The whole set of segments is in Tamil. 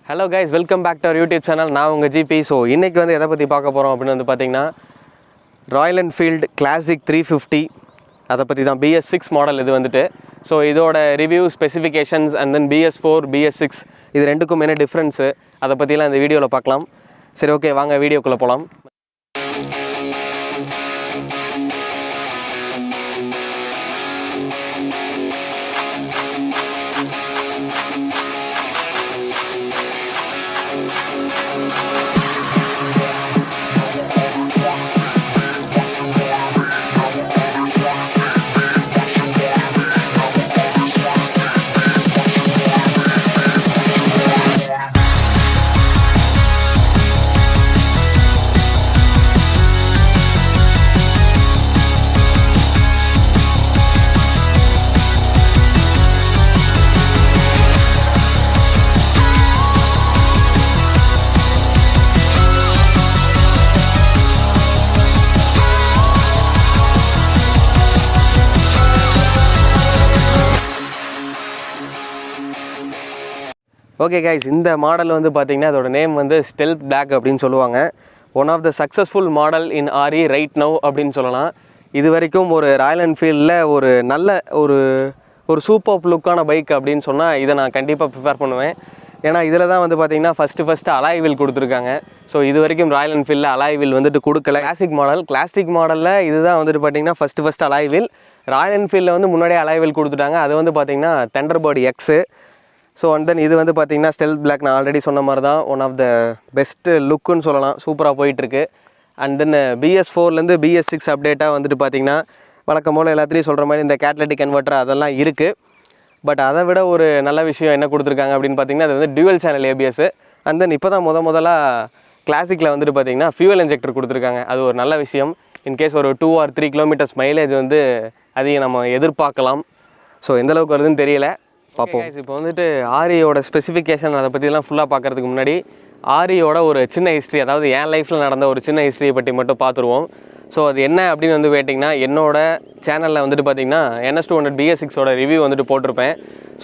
Hello guys, welcome back to our YouTube channel. நான் உங்கள் ஜிபி. ஸோ இன்றைக்கி வந்து எதை பற்றி பார்க்க போகிறோம் அப்படின்னு வந்து பார்த்திங்கன்னா ராயல் என்ஃபீல்டு கிளாசிக் 350 அதை பற்றி தான் BS6 மாடல் இது வந்துட்டு. ஸோ இதோட review specifications and then BS4 BS6 இது ரெண்டுக்கும் என்ன டிஃப்ரென்ஸு அதை பற்றிலாம் இந்த வீடியோவில் பார்க்கலாம். சரி ஓகே, வாங்க வீடியோக்குள்ளே போகலாம். ஓகே கைஸ், இந்த மாடல் வந்து பார்த்திங்கன்னா அதோட நேம் வந்து ஸ்டெல்த் பிளாக் அப்படின்னு சொல்லுவாங்க. One of the successful model in RE right now அப்படின்னு சொல்லலாம். இது வரைக்கும் ஒரு ராயல் என்ஃபீல்டில் ஒரு நல்ல ஒரு சூப்பர் லுக்கான பைக் அப்படின்னு சொன்னால் இதை நான் கண்டிப்பாக ப்ரிஃபர் பண்ணுவேன். ஏன்னா இதில் தான் வந்து பார்த்திங்கன்னா ஃபஸ்ட்டு அலாய் வீல் கொடுத்துருக்காங்க. ஸோ இது வரைக்கும் ராயல் என்ஃபீல்டில் அலாய் வீல் வந்துட்டு கொடுக்கல. கிளாசிக் மாடலில் இதுதான் வந்துட்டு பார்த்திங்கன்னா ஃபஸ்ட்டு அலாய் வீல். ராயல் என்ஃபீல்டில் வந்து முன்னாடியே அலாய் வீல் கொடுத்துட்டாங்க. அது வந்து பார்த்திங்கன்னா Thunderbird x. So and then இது வந்து பார்த்திங்கன்னா ஸ்டெல்த் பிளாக். நான் ஆல்ரெடி சொன்ன மாதிரி தான் ஒன் ஆஃப் த பெஸ்ட்டு லுக்குன்னு சொல்லலாம். சூப்பராக போயிட்டுருக்கு. அண்ட் தென் BS4லேருந்து BS6 அப்டேட்டாக வந்துட்டு பார்த்திங்கன்னா வழக்கம் போல் எல்லாத்துலேயும் சொல்கிற மாதிரி இந்த கேட்டலிட்டிக் கன்வெர்ட்டர் அதெல்லாம் இருக்குது. பட் அதை விட ஒரு நல்ல விஷயம் என்ன கொடுத்துருக்காங்க அப்படின்னு பார்த்திங்கன்னா அது வந்து டியூவல் சேனல் ABS. அண்ட் தென் இப்போ தான் முதலாக கிளாசிக்கில் வந்துட்டு பார்த்திங்கன்னா ஃபியூவல் இன்ஜெக்டர் கொடுத்துருக்காங்க. அது ஒரு நல்ல விஷயம். இன்கேஸ் ஒரு 2 or 3 கிலோமீட்டர்ஸ் மைலேஜ் வந்து அதிகம் நம்ம எதிர்பார்க்கலாம். ஸோ எந்தளவுக்கு வருதுன்னு தெரியல, பார்ப்போம். இப்போ வந்துட்டு REயோட ஸ்பெசிஃபிகேஷன் அதை பற்றிலாம் ஃபுல்லாக பார்க்குறதுக்கு முன்னாடி REயோட ஒரு சின்ன ஹிஸ்ட்ரி, அதாவது என் லைஃப்பில் நடந்த ஒரு சின்ன ஹிஸ்ட்ரியை பற்றி மட்டும் பார்த்துருவோம். ஸோ அது என்ன அப்படின்னு வந்து கேட்டிங்கன்னா, என்னோட சேனலில் வந்துட்டு பார்த்திங்கன்னா NS200 BS6ஓட ரிவ்யூ வந்துட்டு போட்டிருப்பேன்.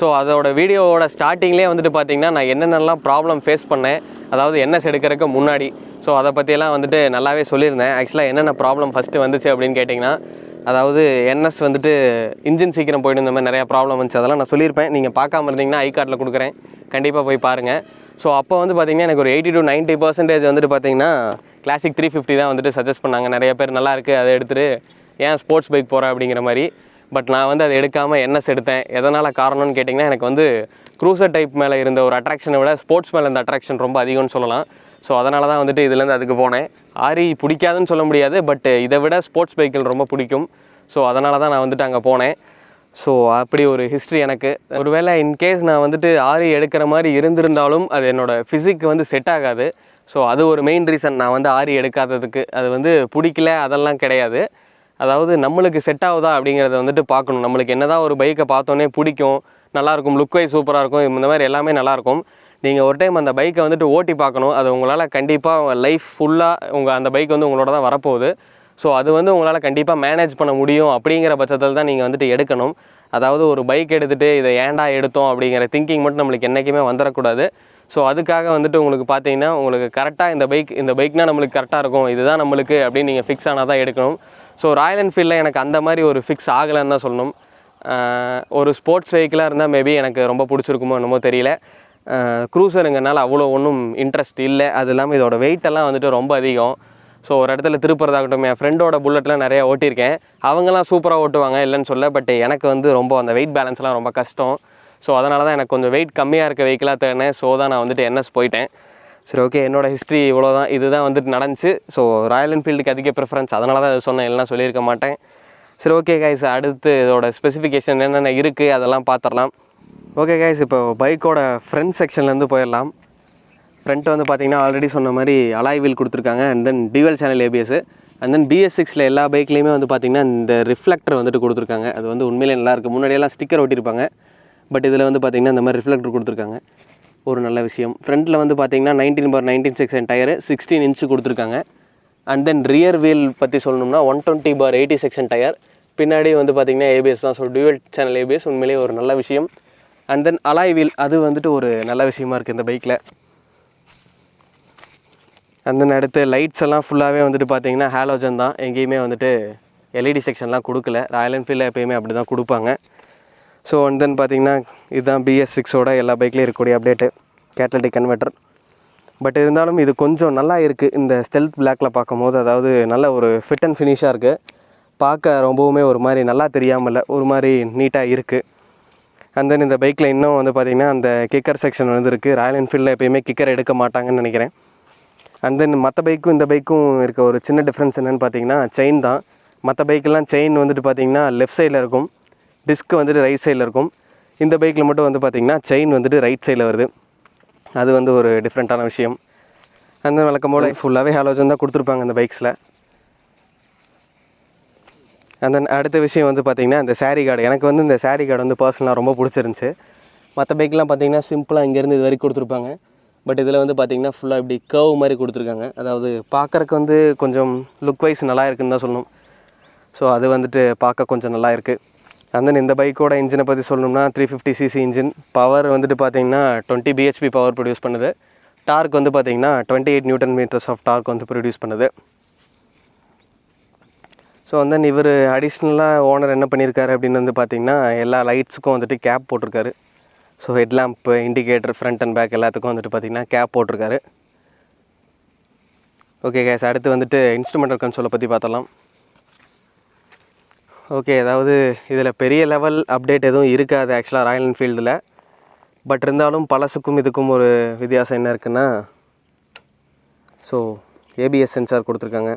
ஸோ அதோட வீடியோவோட ஸ்டார்டிங்லேயே வந்துட்டு பார்த்திங்கன்னா நான் என்னென்னலாம் ப்ராப்ளம் ஃபேஸ் பண்ணேன், அதாவது NS எடுக்கிறதுக்கு முன்னாடி. ஸோ அதை பற்றியெல்லாம் வந்துட்டு நல்லாவே சொல்லியிருந்தேன். ஆக்சுவலாக என்னென்ன ப்ராப்ளம் ஃபஸ்ட்டு வந்துச்சு அப்படின்னு கேட்டிங்கன்னா, அதாவது NS வந்துட்டு இன்ஜின் சீக்கிரம் போய்ட்டு இந்த மாதிரி நிறையா ப்ராப்ளம் வந்துச்சு. அதெல்லாம் நான் சொல்லியிருப்பேன். நீங்கள் பார்க்காம இருந்தீங்கன்னா ஐ கார்டில் கொடுக்குறேன், கண்டிப்பாக போய் பாருங்கள். ஸோ அப்போ வந்து பார்த்திங்கன்னா எனக்கு ஒரு 80 to 90% வந்துட்டு பார்த்திங்கன்னா கிளாசிக் 350 தான் வந்துட்டு சஜஸ்ட் பண்ணாங்க. நிறைய பேர் நல்லாயிருக்கு அதை எடுத்துகிட்டு ஏன் ஸ்போர்ட்ஸ் பைக் போகிறேன் அப்படிங்கிற மாதிரி. பட் நான் வந்து அதை எடுக்காமல் NS எடுத்தேன். எதனால் காரணம்னு கேட்டிங்கன்னா, எனக்கு வந்து க்ரூசர் டைப் மேலே இருந்த ஒரு அட்ராக்ஷனை விட ஸ்போர்ட்ஸ் மேலே இருந்த அட்ராக்ஷன் ரொம்ப அதிகம்னு சொல்லலாம். ஸோ அதனால தான் வந்துட்டு இதுலேருந்து அதுக்கு போனேன். RE பிடிக்காதுன்னு சொல்ல முடியாது, பட் இதை விட ஸ்போர்ட்ஸ் பைக்கில் ரொம்ப பிடிக்கும். ஸோ அதனால தான் நான் வந்துட்டு அங்கே போனேன். ஸோ அப்படி ஒரு ஹிஸ்ட்ரி எனக்கு. ஒருவேளை இன்கேஸ் நான் வந்துட்டு RE எடுக்கிற மாதிரி இருந்திருந்தாலும் அது என்னோடய ஃபிசிக் வந்து செட் ஆகாது. ஸோ அது ஒரு மெயின் ரீசன் நான் வந்து RE எடுக்காததுக்கு. அது வந்து பிடிக்கல அதெல்லாம் கிடையாது. அதாவது நம்மளுக்கு செட் ஆகுதா அப்படிங்கிறத வந்துட்டு பார்க்கணும். நம்மளுக்கு என்ன தான் ஒரு பைக்கை பார்த்தோன்னே பிடிக்கும், நல்லாயிருக்கும், லுக் வைஸ் சூப்பராக இருக்கும், இந்த மாதிரி எல்லாமே நல்லாயிருக்கும். நீங்கள் ஒரு டைம் அந்த பைக்கை வந்துட்டு ஓட்டி பார்க்கணும். அது உங்களால் கண்டிப்பாக லைஃப் ஃபுல்லாக அந்த பைக் வந்து உங்களோட தான் வரப்போகுது. ஸோ அது வந்து உங்களால் கண்டிப்பாக மேனேஜ் பண்ண முடியும் அப்படிங்கிற பட்சத்தில் தான் நீங்கள் வந்துட்டு எடுக்கணும். அதாவது ஒரு பைக் எடுத்துகிட்டு இதை ஏன்டா எடுத்தோம் அப்படிங்கிற திங்கிங் மட்டும் நம்மளுக்கு என்றைக்குமே வந்துடக்கூடாது. ஸோ அதுக்காக வந்துட்டு உங்களுக்கு பார்த்தீங்கன்னா உங்களுக்கு கரெக்டாக இந்த பைக்னால் நம்மளுக்கு கரெக்டாக இருக்கும், இதுதான் நம்மளுக்கு அப்படின்னு நீங்கள் ஃபிக்ஸ் ஆனால் தான் எடுக்கணும். ஸோ ராயல் என்ஃபீல்டில் எனக்கு அந்த மாதிரி ஒரு ஃபிக்ஸ் ஆகலைன்னு தான் சொல்லணும். ஒரு ஸ்போர்ட்ஸ் வெஹிக்கிளாக இருந்தால் மேபி எனக்கு ரொம்ப பிடிச்சிருக்குமோ என்னமோ தெரியல. க்ரூசருங்கனால அவ்வளோ ஒன்றும் இன்ட்ரெஸ்ட் இல்லை. அது இல்லாமல் இதோட வெயிட்டெல்லாம் வந்துட்டு ரொம்ப அதிகம். ஸோ ஒரு இடத்துல திருப்புறதாகட்டும், என் ஃப்ரெண்டோட புல்லட்லாம் நிறையா ஓட்டியிருக்கேன். அவங்கெல்லாம் சூப்பராக ஓட்டுவாங்க, இல்லைன்னு சொல்ல. பட் எனக்கு வந்து ரொம்ப அந்த வெயிட் பேலன்ஸ்லாம் ரொம்ப கஷ்டம். ஸோ அதனால தான் எனக்கு கொஞ்சம் வெயிட் கம்மியாக இருக்க வெஹிக்கிளாக தேடினேன். ஸோ தான் நான் வந்துட்டு NS போயிட்டேன். சரி ஓகே, என்னோடய ஹிஸ்ட்ரி இவ்வளோ தான். இதுதான் வந்துட்டு நடந்துச்சு. ஸோ ராயல் என்ஃபீல்டுக்கு அதிக ப்ரிஃபரன்ஸ், அதனால தான் இது சொன்னேன், இல்லைனா சொல்லியிருக்க மாட்டேன். சரி ஓகே கைஸ், அடுத்து இதோட ஸ்பெசிஃபிகேஷன் என்னென்ன இருக்குது அதெல்லாம் பார்த்துடலாம். ஓகே கைஸ், இப்போ பைக்கோட ஃப்ரண்ட் செக்ஷன்லேருந்து போயிடலாம். ஃப்ரண்ட் வந்து பார்த்திங்கன்னா ஆல்ரெடி சொன்ன மாதிரி அலாய் வீல் கொடுத்துருக்காங்க. And then dual channel ABS. And then BS6ல் எல்லா பைக்லேயுமே வந்து பார்த்திங்கன்னா இந்த ரிஃப்ளெக்டர் வந்துட்டு கொடுத்துருக்காங்க. அது வந்து உண்மையிலே நல்லாயிருக்கு. முன்னாடியெல்லாம் ஸ்டிக்கர் ஒட்டியிருப்பாங்க, பட் இதில் வந்து பார்த்திங்கன்னா இந்த மாதிரி ரிஃப்ளெக்டர் கொடுத்துருக்காங்க. ஒரு நல்ல விஷயம். ஃப்ரண்ட்டில் வந்து பார்த்திங்கன்னா 19/19 செக்ஷன் டயரு 16 inch கொடுத்துருக்காங்க. அண்ட் தென் ரியர் வீல் பற்றி சொல்லணும்னா 120/80 செக்ஷன் டயர். பின்னாடி வந்து பார்த்திங்கன்னா ABS தான். ஸோ டியூவல் சேனல் ABS உண்மையிலேயே ஒரு நல்ல விஷயம். அண்ட் தென் அலாய் வீல், அது வந்துட்டு ஒரு நல்ல விஷயமா இருக்குது இந்த பைக்கில். அந்த அடுத்து லைட்ஸ் எல்லாம் ஃபுல்லாகவே வந்துட்டு பார்த்தீங்கன்னா ஹாலோஜன் தான், எங்கேயுமே வந்துட்டு எல்இடி செக்ஷன்லாம் கொடுக்கல. ராயல் என்ஃபீல்டில் எப்பயுமே அப்படி தான் கொடுப்பாங்க. ஸோ அண்ட் தென் பார்த்தீங்கன்னா இதுதான் BS6ஓட எல்லா பைக்லேயும் இருக்கக்கூடிய அப்டேட்டு, கேட்டலிட்டிக் கன்வெர்ட்டர். பட் இருந்தாலும் இது கொஞ்சம் நல்லா இருக்குது இந்த ஸ்டெல்த் பிளாக்கில் பார்க்கும்போது. அதாவது நல்ல ஒரு ஃபிட் அண்ட் ஃபினிஷாக இருக்குது, பார்க்க ரொம்பவுமே ஒரு மாதிரி நல்லா தெரியாமல் இல்லை, ஒரு மாதிரி நீட்டாக இருக்குது. அண்ட் தென் இந்த பைக்கில் இன்னும் வந்து பார்த்திங்கன்னா அந்த கிக்கர் செக்ஷன் வந்து இருக்குது. ராயல் என்ஃபீல்டில் எப்பயுமே கிக்கர் எடுக்க மாட்டாங்கன்னு நினைக்கிறேன். அண்ட் தென் மற்ற பைக்கும் இந்த பைக்கும் இருக்க ஒரு சின்ன டிஃப்ரென்ஸ் என்னென்னு பார்த்தீங்கன்னா செயின் தான். மற்ற பைக்கெல்லாம் செயின் வந்துட்டு பார்த்திங்கன்னா லெஃப்ட் சைடில் இருக்கும், டிஸ்க் வந்துட்டு ரைட் சைடில் இருக்கும். இந்த பைக்கில் மட்டும் வந்து பார்த்திங்கன்னா செயின் வந்துட்டு ரைட் சைடில் வருது. அது வந்து ஒரு டிஃப்ரெண்ட்டான விஷயம். அந்த வழக்கம் போல் ஃபுல்லாகவே ஹாலோஜன் தான் கொடுத்துருப்பாங்க அந்த பைக்ஸில். அந்த அடுத்த விஷயம் வந்து பார்த்திங்கன்னா இந்த சாரி கார்டு. எனக்கு வந்து இந்த சாரி கார்டு வந்து பர்சனலாக ரொம்ப பிடிச்சிருந்துச்சி. மற்ற பைக்கெலாம் பார்த்திங்கன்னா சிம்பிளாக இங்கேருந்து இது வரைக்கும் கொடுத்துருப்பாங்க. பட் இதில் வந்து பார்த்திங்கன்னா ஃபுல்லாக இப்படி கர்வ் மாதிரி கொடுத்துருக்காங்க. அதாவது பார்க்குறக்கு வந்து கொஞ்சம் லுக் வைஸ் நல்லா இருக்குன்னு தான் சொல்லணும். ஸோ அது வந்துட்டு பார்க்க கொஞ்சம் நல்லா இருக்குது. அண்ட் தென் இந்த பைக்கோட இன்ஜினை பற்றி சொல்லணும்னா 350cc இன்ஜின். பவர் வந்துட்டு பார்த்திங்கன்னா 20 bhp பவர் ப்ரொடியூஸ் பண்ணுது. டார்க் வந்து பார்த்திங்கன்னா 28 Nm ஆஃப் டார்க் வந்து ப்ரொடியூஸ் பண்ணுது. ஸோ வந்து இவர் அடிஷ்னலாக ஓனர் என்ன பண்ணியிருக்காரு அப்படின்னு வந்து பார்த்திங்கன்னா எல்லா லைட்ஸுக்கும் வந்துட்டு கேப் போட்டிருக்காரு. So headlamp, indicator, front and back எல்லாத்துக்கும் வந்துட்டு பார்த்திங்கன்னா கேப் போட்டிருக்காரு. ஓகே கேஸ், அடுத்து வந்துட்டு இன்ஸ்ட்ருமெண்டல் கன்சோலை பற்றி பார்த்தலாம். ஓகே, அதாவது இதில் பெரிய லெவல் அப்டேட் எதுவும் இருக்காது ஆக்சுவலாக ராயல் என்ஃபீல்டில். பட் இருந்தாலும் பழசுக்கும் இதுக்கும் ஒரு வித்தியாசம் என்ன இருக்குன்னா, ஸோ ABS சென்சார் கொடுத்துருக்காங்க.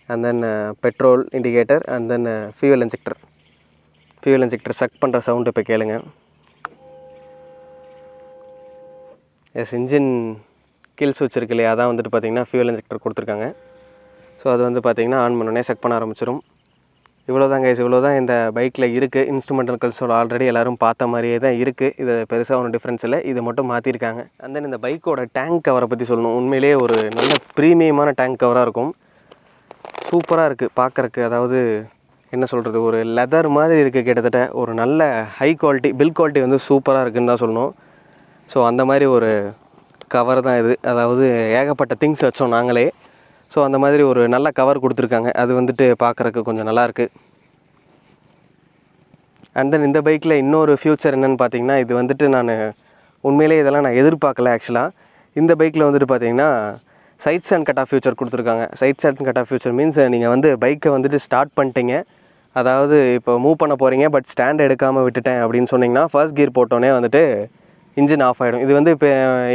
And then petrol indicator, and then fuel injector suck பண்ணுற சவுண்டு இப்போ கேளுங்க. இன்ஜின் கில் ஸ்விட்ச் இருக்கு இல்லையா, அதான் வந்துட்டு பார்த்திங்கன்னா ஃபியூவல் இன்ஜெக்டர் கொடுத்துருக்காங்க. ஸோ அது வந்து பார்த்திங்கன்னா ஆன் பண்ணோடனே செக் பண்ண ஆரம்பிச்சிடும். இவ்வளோதான் கைஸ், இவ்வளோ தான் இந்த பைக்கில் இருக்குது. இன்ஸ்ட்ருமெண்டல் கன்சோல் ஆல்ரெடி எல்லோரும் பார்த்த மாதிரியே தான் இருக்குது. இது பெருசாக ஒன்றும் டிஃப்ரென்ஸ் இல்லை, இதை மட்டும் மாற்றிருக்காங்க. அண்ட் தென் இந்த பைக்கோட டேங்க் கவரை பற்றி சொல்லணும். உண்மையிலேயே ஒரு நல்ல ப்ரீமியமான டேங்க் கவராக இருக்கும். சூப்பராக இருக்குது பார்க்குறக்கு. அதாவது என்ன சொல்கிறது, ஒரு லெதர் மாதிரி இருக்குது கிட்டத்தட்ட. ஒரு நல்ல ஹை குவாலிட்டி, பில் குவாலிட்டி வந்து சூப்பராக இருக்குதுன்னு தான் சொல்லணும். ஸோ அந்த மாதிரி ஒரு கவர் தான் இது. அதாவது ஏகப்பட்ட திங்ஸ் வச்சோம் நாங்களே. ஸோ அந்த மாதிரி ஒரு நல்ல கவர் கொடுத்துருக்காங்க. அது வந்துட்டு பார்க்குறக்கு கொஞ்சம் நல்லாயிருக்கு. அண்ட் தென் இந்த பைக்கில் இன்னொரு ஃப்யூச்சர் என்னென்னு பார்த்தீங்கன்னா, இது வந்துட்டு நான் உண்மையிலே இதெல்லாம் நான் எதிர்பார்க்கல ஆக்சுவலாக. இந்த பைக்கில் வந்துட்டு பார்த்தீங்கன்னா sides and cut off feature கொடுத்துருக்காங்க. Sides and cut off feature means நீங்கள் வந்து பைக்கை வந்துட்டு ஸ்டார்ட் பண்ணிட்டீங்க, அதாவது இப்போ மூவ் பண்ண போகிறீங்க, பட் ஸ்டாண்ட் எடுக்காமல் விட்டுட்டேன் அப்படின்னு சொன்னிங்கன்னா ஃபர்ஸ்ட் கியர் போட்டோன்னே வந்துட்டு இன்ஜின் ஆஃப் ஆகிடும். இது வந்து இப்போ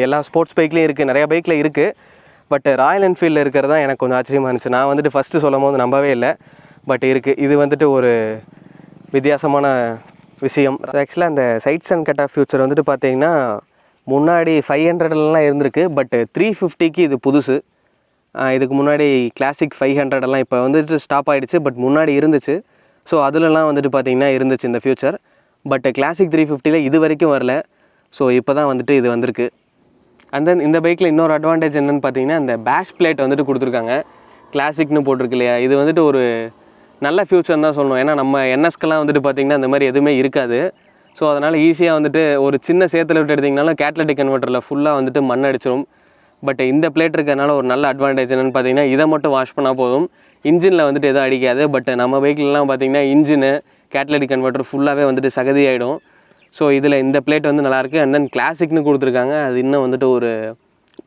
எல்லா ஸ்போர்ட்ஸ் பைக்லேயும் இருக்குது, நிறையா பைக்கில் இருக்குது. பட் ராயல் என்ஃபீல்டில் இருக்கிறது தான் எனக்கு கொஞ்சம் ஆச்சரியமாக இருந்துச்சு. நான் வந்துட்டு ஃபஸ்ட்டு சொல்லும் போது நம்பவே இல்லை, பட் இருக்குது. இது வந்துட்டு ஒரு வித்தியாசமான விஷயம். ஆக்சுவலாக அந்த sides and cut off feature வந்துட்டு பார்த்தீங்கன்னா முன்னாடி 500 இருந்திருக்கு. பட் 350க்கு இது புதுசு. இதுக்கு முன்னாடி கிளாசிக் 500 இப்போ வந்துட்டு ஸ்டாப் ஆகிடுச்சு. பட் முன்னாடி இருந்துச்சு. ஸோ அதிலலாம் வந்துட்டு பார்த்திங்கன்னா இருந்துச்சு இந்த ஃபியூச்சர். பட் கிளாசிக் 350ல் இது வரைக்கும் வரல. ஸோ இப்போ தான் வந்துட்டு இது வந்திருக்கு. அண்ட் தென் இந்த பைக்கில் இன்னொரு அட்வான்டேஜ் என்னென்னு பார்த்தீங்கன்னா, இந்த பேஷ் பிளேட் வந்துட்டு கொடுத்துருக்காங்க. கிளாசிக்னு போட்டிருக்கு இல்லையா, இது வந்துட்டு ஒரு நல்ல ஃபியூச்சர் தான் சொல்லணும். ஏன்னா நம்ம NSக்கெலாம் வந்துட்டு பார்த்திங்கன்னா இந்த மாதிரி எதுவுமே இருக்காது. ஸோ அதனால் ஈஸியாக வந்துட்டு ஒரு சின்ன சேத்துல விட்டு எடுத்திங்கனாலும் கேட்டலிட்டிக் கன்வெர்ட்டரில் ஃபுல்லாக வந்துட்டு மண் அடிச்சிடும். பட் இந்த பிளேட் இருக்கிறதுனால ஒரு நல்ல அட்வான்டேஜ் என்னென்னு பார்த்தீங்கன்னா, இதை மட்டும் வாஷ் பண்ணால் போதும், இன்ஜினில் வந்துட்டு எதுவும் அடிக்காது. பட் நம்ம பைக்கிலலாம் பார்த்திங்கன்னா இன்ஜினு கேட்டலிட்டிக் கன்வெர்ட்டர் ஃபுல்லாகவே வந்துட்டு சகதி ஆகிடும். ஸோ இதில் இந்த பிளேட் வந்து நல்லாயிருக்கு. அண்ட் தென் கிளாசிக்னு கொடுத்துருக்காங்க, அது இன்னும் வந்துட்டு ஒரு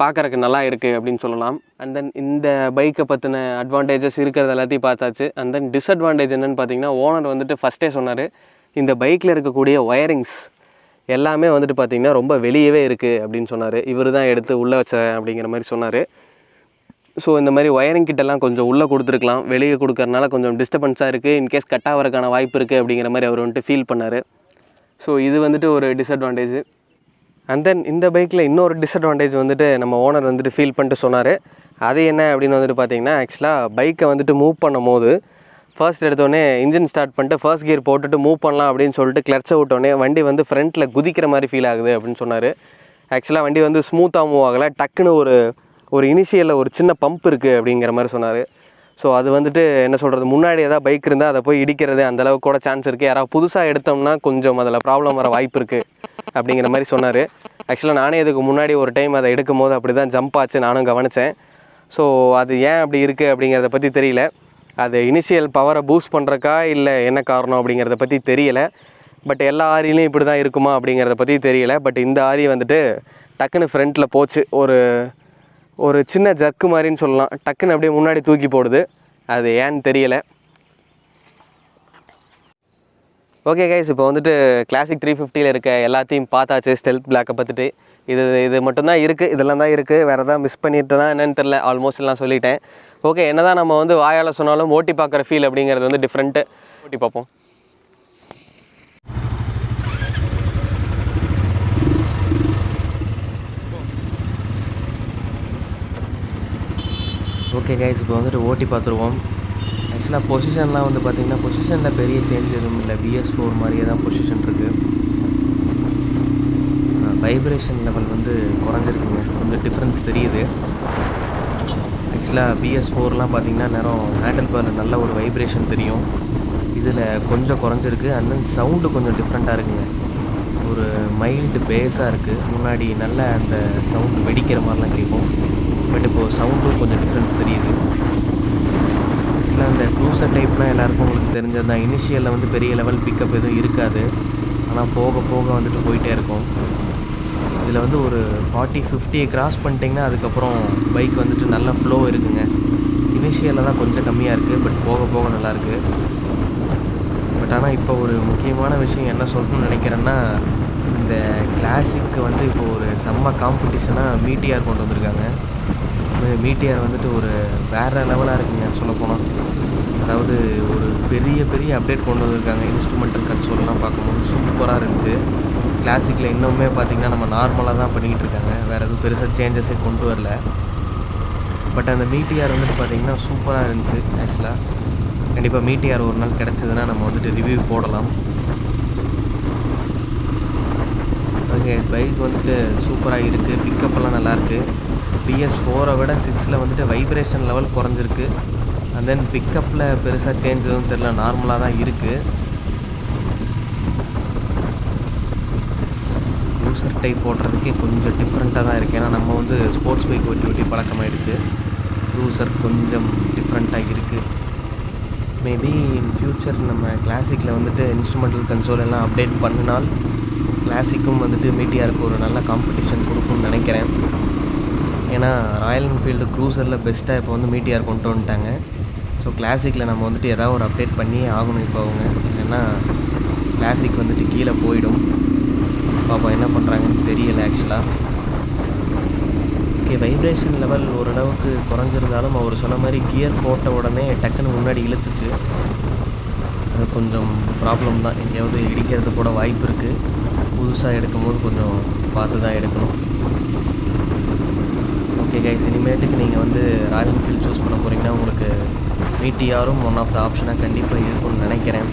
பார்க்குறக்கு நல்லா இருக்குது அப்படின்னு சொல்லலாம். அண்ட் தென் இந்த பைக்கை பற்றின அட்வான்டேஜஸ் இருக்கிறது எல்லாத்தையும் பார்த்தாச்சு. அண்ட் தென் டிஸ்அட்வான்டேஜ் என்னென்னு பார்த்தீங்கன்னா, ஓனர் வந்துட்டு ஃபஸ்ட்டே சொன்னார், இந்த பைக்கில் இருக்கக்கூடிய ஒயரிங்ஸ் எல்லாமே வந்துட்டு பார்த்திங்கன்னா ரொம்ப வெளியவே இருக்குது அப்படின்னு சொன்னார். இவர் தான் எடுத்து உள்ளே வச்சேன் அப்படிங்கிற மாதிரி சொன்னார். ஸோ இந்த மாதிரி ஒயரிங் கிட்டெல்லாம் கொஞ்சம் உள்ளே கொடுத்துருக்கலாம், வெளியே கொடுக்கறனால கொஞ்சம் டிஸ்டர்பன்ஸாக இருக்குது, இன்கேஸ் கட் ஆகிறதுக்கான வாய்ப்பு இருக்குது அப்படிங்கிற மாதிரி அவர் வந்துட்டு ஃபீல் பண்ணார். ஸோ இது வந்துட்டு ஒரு டிஸ்அட்வான்டேஜ். அண்ட் தென் இந்த பைக்கில் இன்னொரு டிஸ்அட்வான்டேஜ் வந்துட்டு நம்ம ஓனர் வந்துட்டு ஃபீல் பண்ணிட்டு சொன்னார். அது என்ன அப்படின்னு வந்துட்டு பார்த்திங்கன்னா, ஆக்சுவலாக பைக்கை வந்துட்டு மூவ் பண்ணும் போது ஃபர்ஸ்ட் எடுத்தோடனே இன்ஜின் ஸ்டார்ட் பண்ணிட்டு ஃபர்ஸ்ட் கியர் போட்டுட்டு மூவ் பண்ணலாம் அப்படின்னு சொல்லிட்டு கிளச்சை விட்டோடனே வண்டி வந்து ஃப்ரண்ட்டில் குதிக்கிற மாதிரி ஃபீல் ஆகுது அப்படின்னு சொன்னார். ஆக்சுவலாக வண்டி வந்து ஸ்மூத்தாக மூவ் ஆகலை, டக்குன்னு ஒரு இனிஷியலில் ஒரு சின்ன பம்ப் இருக்குது அப்படிங்கிற மாதிரி சொன்னார். ஸோ அது வந்துட்டு என்ன சொல்கிறது, முன்னாடி ஏதாவது பைக் இருந்தால் அதை போய் இடிக்கிறது அந்தளவுக்கு கூட சான்ஸ் இருக்குது. யாராவது புதுசாக எடுத்தோம்னா கொஞ்சம் அதில் ப்ராப்ளம் வர வாய்ப்பு இருக்குது அப்படிங்கிற மாதிரி சொன்னார். ஆக்சுவலாக நானே இதுக்கு முன்னாடி ஒரு டைம் அதை எடுக்கும் போது அப்படி தான் ஜம்ப் ஆச்சு, நானும் கவனித்தேன். ஸோ அது ஏன் அப்படி இருக்குது அப்படிங்கிறத பற்றி தெரியல. அது இனிஷியல் பவரை பூஸ்ட் பண்ணுறக்கா இல்லை என்ன காரணம் அப்படிங்கிறத பற்றி தெரியலை. பட் எல்லா ஆரிலையும் இப்படி தான் இருக்குமா அப்படிங்கிறத பற்றி தெரியலை. பட் இந்த ஆரி வந்துட்டு டக்குன்னு ஃப்ரண்ட்டில் போச்சு, ஒரு சின்ன ஜர்க்கு மாதிரின்னு சொல்லலாம். டக்குன்னு அப்படியே முன்னாடி தூக்கி போடுது, அது ஏன்னு தெரியலை. ஓகே கைஸ், இப்போ வந்துட்டு கிளாசிக் 350 இருக்க எல்லாத்தையும் பார்த்தாச்சு. ஸ்டெல்த் பிளாக்கை பார்த்துட்டு இது மட்டும்தான் இருக்குது, இதெல்லாம் தான் இருக்குது. வேறு எதாவது மிஸ் பண்ணிட்டு தான் என்னென்னு தெரில. ஆல்மோஸ்ட் எல்லாம் சொல்லிட்டேன். ஓகே, என்ன தான் நம்ம வந்து வாயால் சொன்னாலும் ஓட்டி பார்க்குற ஃபீல் அப்படிங்கிறது வந்து டிஃப்ரெண்ட்டு. ஓட்டி பார்ப்போம். ஓகே கைஸ், இப்போ வந்துட்டு ஓட்டி பார்த்துருவோம். ஆக்சுவலாக பொசிஷன்லாம் வந்து பார்த்திங்கன்னா பொசிஷனில் பெரிய சேஞ்ச் எதுவும் இல்லை, BS4 மாதிரியே தான் பொசிஷன் இருக்குது. வைப்ரேஷன் லெவல் வந்து குறைஞ்சிருக்குங்க, கொஞ்சம் டிஃப்ரென்ஸ் தெரியுது. ஆக்சுவலாக BS4லாம் பார்த்திங்கன்னா நேரம் ஹேண்டில் பாரில் நல்ல ஒரு வைப்ரேஷன் தெரியும், இதில் கொஞ்சம் குறைஞ்சிருக்கு. அண்ட் தென் சவுண்டு கொஞ்சம் டிஃப்ரெண்ட்டாக இருக்குங்க, ஒரு மைல்டு பேஸாக இருக்குது. முன்னாடி நல்ல அந்த சவுண்டு வெடிக்கிற மாதிரிலாம் கேட்கும், பட் இப்போது சவுண்டும் கொஞ்சம் டிஃப்ரென்ஸ் தெரியுது. ஆக்சுவலாக அந்த க்ரூசர் டைப்னால் எல்லாேருக்கும் உங்களுக்கு தெரிஞ்சது தான். இனிஷியலில் வந்து பெரிய லெவல் பிக்கப் எதுவும் இருக்காது, ஆனால் போக போக வந்துட்டு போயிட்டே இருக்கும். இதில் வந்து ஒரு 40-50 கிராஸ் பண்ணிட்டிங்கன்னா அதுக்கப்புறம் பைக் வந்துட்டு நல்ல ஃப்ளோ இருக்குங்க. இனிஷியலில் தான் கொஞ்சம் கம்மியாக இருக்குது, பட் போக போக நல்லாயிருக்கு. பட் ஆனால் இப்போ ஒரு முக்கியமான விஷயம் என்ன சொல்லணும்னு நினைக்கிறேன்னா, இந்த கிளாசிக்கு வந்து இப்போ ஒரு செம்ம காம்படிஷனாக மீட்டிஆர் கொண்டு வந்திருக்காங்க. மீட்டிஆர் வந்துட்டு ஒரு வேறு லெவலாக இருக்குங்க சொல்லப்போனால். அதாவது ஒரு பெரிய அப்டேட் கொண்டு வந்திருக்காங்க. இன்ஸ்ட்ருமெண்டல் கன்சோல்லாம் பார்க்கும்போது சூப்பராக இருந்துச்சு. கிளாசிக்கில் இன்னுமே பார்த்திங்கன்னா நம்ம நார்மலாக தான் பண்ணிக்கிட்டு இருக்காங்க, வேறு எதுவும் பெருசாக சேஞ்சஸே கொண்டு வரல. பட் அந்த மீட்டிஆர் வந்துட்டு பார்த்திங்கன்னா சூப்பராக இருந்துச்சு. ஆக்சுவலாக கண்டிப்பாக மீட்டிஆர் ஒரு நாள் கிடச்சிதுன்னா நம்ம வந்துட்டு ரிவ்யூ போடலாம். ஓகே, பைக் வந்துட்டு சூப்பராக இருக்குது, பிக்கப்பெல்லாம் நல்லாயிருக்கு. BS4 விட 6ல் வந்துட்டு வைப்ரேஷன் லெவல் குறைஞ்சிருக்கு. அண்ட் தென் பிக்கப்பில் பெருசாக சேஞ்ச் எதுவும் தெரில, நார்மலாக தான் இருக்குது. க்ரூசர் டைப் போடுறதுக்கே கொஞ்சம் டிஃப்ரெண்ட்டாக தான் இருக்குது, ஏன்னா நம்ம வந்து ஸ்போர்ட்ஸ் பைக் ஓட்டி பழக்கமாகிடுச்சு. க்ரூசர் கொஞ்சம் டிஃப்ரெண்ட்டாக இருக்குது. மேபி இன் ஃப்யூச்சர் நம்ம கிளாசிக்கில் வந்துட்டு இன்ஸ்ட்ருமெண்டல் கன்சோல் எல்லாம் அப்டேட் பண்ணினால் கிளாசிக்கும் வந்துட்டு மீட்டிஆருக்கு ஒரு நல்ல காம்படிஷன் கொடுக்கும்னு நினைக்கிறேன். ஏன்னா ராயல் என்ஃபீல்டு க்ரூசரில் பெஸ்ட்டாக இப்போ வந்து மீட்டிஆர் கொண்டு வந்துட்டாங்க. ஸோ கிளாசிக்கில் நம்ம வந்துட்டு ஏதாவது ஒரு அப்டேட் பண்ணியே ஆகணும் இப்போ அவங்க, இல்லைன்னா கிளாசிக் வந்துட்டு கீழே போயிடும். பாப்பா என்ன பண்ணுறாங்கன்னு தெரியலை ஆக்சுவலாக. ஓகே, வைப்ரேஷன் லெவல் ஓரளவுக்கு குறைஞ்சிருந்தாலும் அவர் சொன்ன மாதிரி கியர் போட்ட உடனே டக்குன்னு முன்னாடி இழுத்துச்சு. அது கொஞ்சம் ப்ராப்ளம் தான், எங்கேயாவது இடிக்கிறது கூட வாய்ப்பு இருக்குது. புதுசாக எடுக்கும்போது கொஞ்சம் பார்த்து தான் எடுக்கணும். ஓகே கைஸ், இனிமேட்டுக்கு நீங்கள் வந்து ராயல் என்ஃபீல்டு சூஸ் பண்ண போகிறீங்கன்னா உங்களுக்கு மீட்டிஆரும் ஒன் ஆஃப் த ஆப்ஷனாக கண்டிப்பாக இருக்கும்னு நினைக்கிறேன்.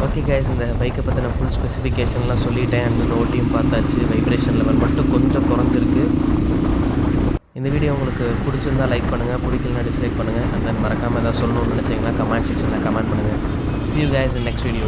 ஓகே கைஸ், இந்த பைக்கை பற்றின ஃபுல் ஸ்பெசிஃபிகேஷன்லாம் சொல்லிட்டேன். அண்ட் ஓட்டியும் பார்த்தாச்சு, வைப்ரேஷன் லெவல் மட்டும் கொஞ்சம் குறைஞ்சிருக்கு. இந்த வீடியோ உங்களுக்கு பிடிச்சிருந்தா லைக் பண்ணுங்கள், பிடிக்கலனா டிஸ்லைக் பண்ணுங்கள். அண்ட் தென் மறக்காமல் ஏதாவது சொல்லணும்னு நினச்சிங்கன்னா கமெண்ட் செக்ஷனில் கமெண்ட் பண்ணுங்கள். See you guys in next video.